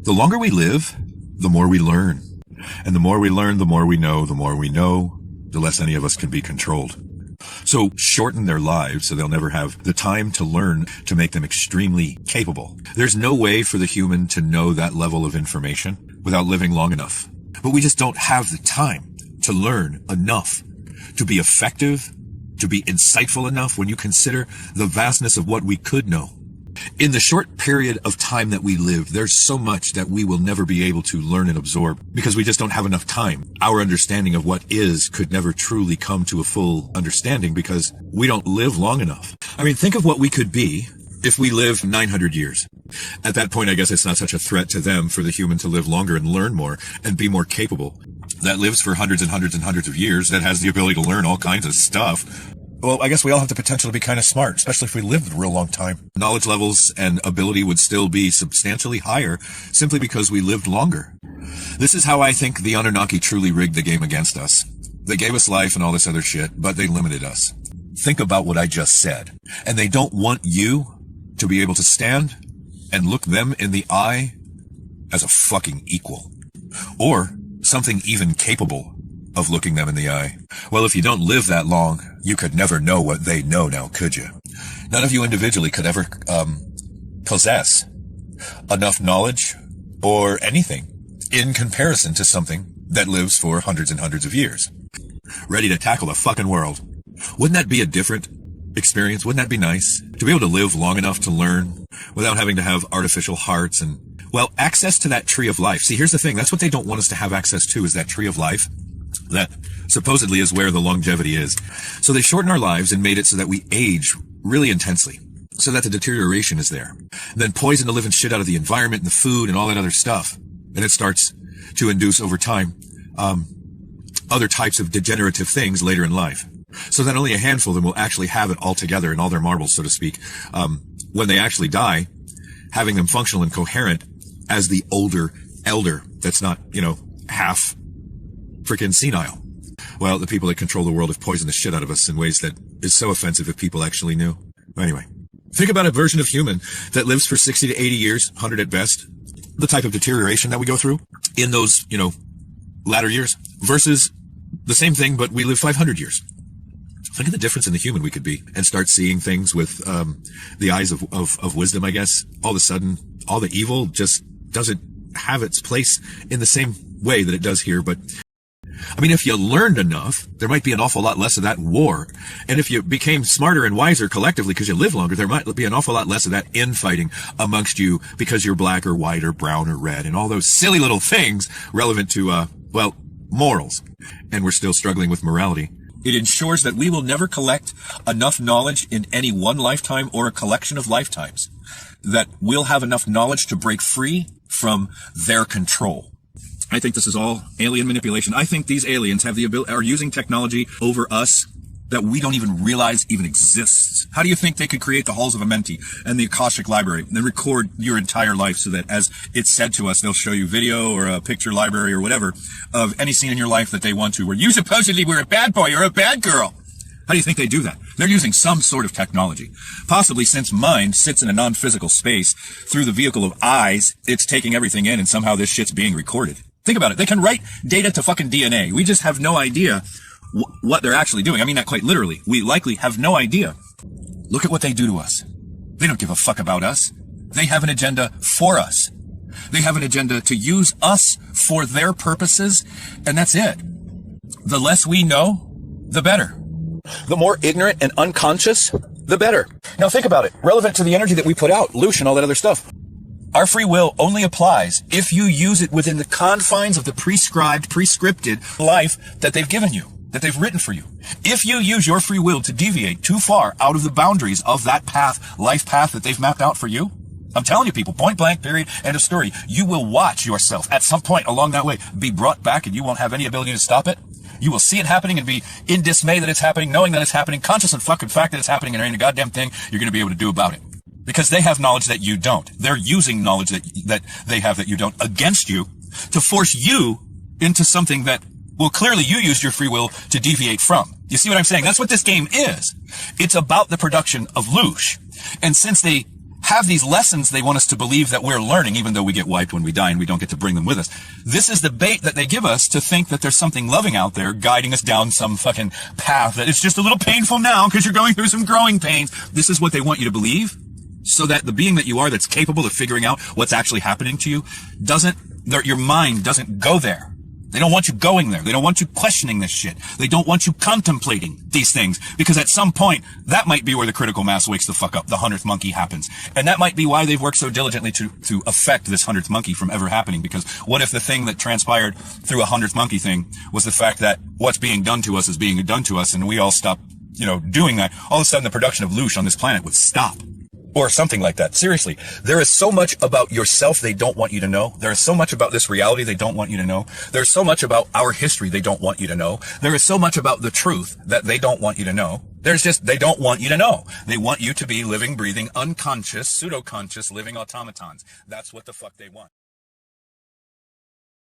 The longer we live, the more we learn. And the more we learn, the more we know. The more we know, the less any of us can be controlled. So shorten their lives so they'll never have the time to learn to make them extremely capable. There's no way for the human to know that level of information without living long enough. But we just don't have the time to learn enough to be effective, to be insightful enough when you consider the vastness of what we could know. In the short period of time that we live, there's so much that we will never be able to learn and absorb because we just don't have enough time. Our understanding of what is could never truly come to a full understanding because we don't live long enough. I mean, think of what we could be if we live 900 years. At that point, I guess it's not such a threat to them for the human to live longer and learn more and be more capable. That lives for hundreds and hundreds and hundreds of years, that has the ability to learn all kinds of stuff. Well, I guess we all have the potential to be kind of smart, especially if we lived a real long time. Knowledge levels and ability would still be substantially higher simply because we lived longer. This is how I think the Anunnaki truly rigged the game against us. They gave us life and all this other shit, but they limited us. Think about what I just said. And they don't want you to be able to stand and look them in the eye as a fucking equal. Or something even capable of looking them in the eye. Well, if you don't live that long, you could never know what they know now, could you? None of you individually could ever possess enough knowledge or anything in comparison to something that lives for hundreds and hundreds of years, ready to tackle the fucking world. Wouldn't that be a different experience? Wouldn't that be nice? To be able to live long enough to learn without having to have artificial hearts and, well, access to that tree of life. See, here's the thing. That's what they don't want us to have access to, is that tree of life. That supposedly is where the longevity is. So they shortened our lives and made it so that we age really intensely, so that the deterioration is there. And then poison the living shit out of the environment and the food and all that other stuff. And it starts to induce over time other types of degenerative things later in life. So that only a handful of them will actually have it all together in all their marbles, so to speak. When they actually die, having them functional and coherent as the older elder that's not, half freaking senile. Well, the people that control the world have poisoned the shit out of us in ways that is so offensive if people actually knew. Anyway, think about a version of human that lives for 60 to 80 years, 100 at best, the type of deterioration that we go through in those, latter years, versus the same thing, but we live 500 years. Think of the difference in the human we could be and start seeing things with the eyes of wisdom, I guess. All of a sudden, all the evil just doesn't have its place in the same way that it does here, but I mean, if you learned enough, there might be an awful lot less of that war. And if you became smarter and wiser collectively because you live longer, there might be an awful lot less of that infighting amongst you because you're black or white or brown or red and all those silly little things relevant to, morals. And we're still struggling with morality. It ensures that we will never collect enough knowledge in any one lifetime or a collection of lifetimes, that we'll have enough knowledge to break free from their control. I think this is all alien manipulation. I think these aliens have the ability, are using technology over us that we don't even realize even exists. How do you think they could create the halls of Amenti and the Akashic Library and then record your entire life so that as it's said to us, they'll show you video or a picture library or whatever of any scene in your life that they want to, where you supposedly were a bad boy or a bad girl? How do you think they do that? They're using some sort of technology. Possibly, since mind sits in a non-physical space, through the vehicle of eyes, it's taking everything in and somehow this shit's being recorded. Think about it. They can write data to fucking DNA. We just have no idea what they're actually doing. I mean that quite literally. We likely have no idea. Look at what they do to us. They don't give a fuck about us. They have an agenda for us. They have an agenda to use us for their purposes, and that's it. The less we know, the better. The more ignorant and unconscious, the better. Now think about it. Relevant to the energy that we put out, loosh and all that other stuff. Our free will only applies if you use it within the confines of the prescripted life that they've given you, that they've written for you. If you use your free will to deviate too far out of the boundaries of that path, life path that they've mapped out for you, I'm telling you people, point blank, period, end of story, you will watch yourself at some point along that way be brought back and you won't have any ability to stop it. You will see it happening and be in dismay that it's happening, knowing that it's happening, conscious of fucking fact that it's happening, and there ain't a goddamn thing you're going to be able to do about it. Because they have knowledge that you don't. They're using knowledge that they have that you don't against you to force you into something that, well, clearly you used your free will to deviate from. You see what I'm saying? That's what this game is. It's about the production of loosh. And since they have these lessons they want us to believe that we're learning, even though we get wiped when we die and we don't get to bring them with us. This is the bait that they give us to think that there's something loving out there guiding us down some fucking path that it's just a little painful now because you're going through some growing pains. This is what they want you to believe, so that the being that you are that's capable of figuring out what's actually happening to you your mind doesn't go there. They don't want you going there. They don't want you questioning this shit. They don't want you contemplating these things, because at some point, that might be where the critical mass wakes the fuck up. The 100th monkey happens. And that might be why they've worked so diligently to affect this 100th monkey from ever happening. Because what if the thing that transpired through a 100th monkey thing was the fact that what's being done to us is being done to us, and we all stop, doing that? All of a sudden, the production of loosh on this planet would stop. Or something like that. Seriously, there is so much about yourself they don't want you to know. There is so much about this reality they don't want you to know. There's so much about our history they don't want you to know. There is so much about the truth that they don't want you to know. They don't want you to know. They want you to be living, breathing, unconscious, pseudo-conscious, living automatons. That's what the fuck they want.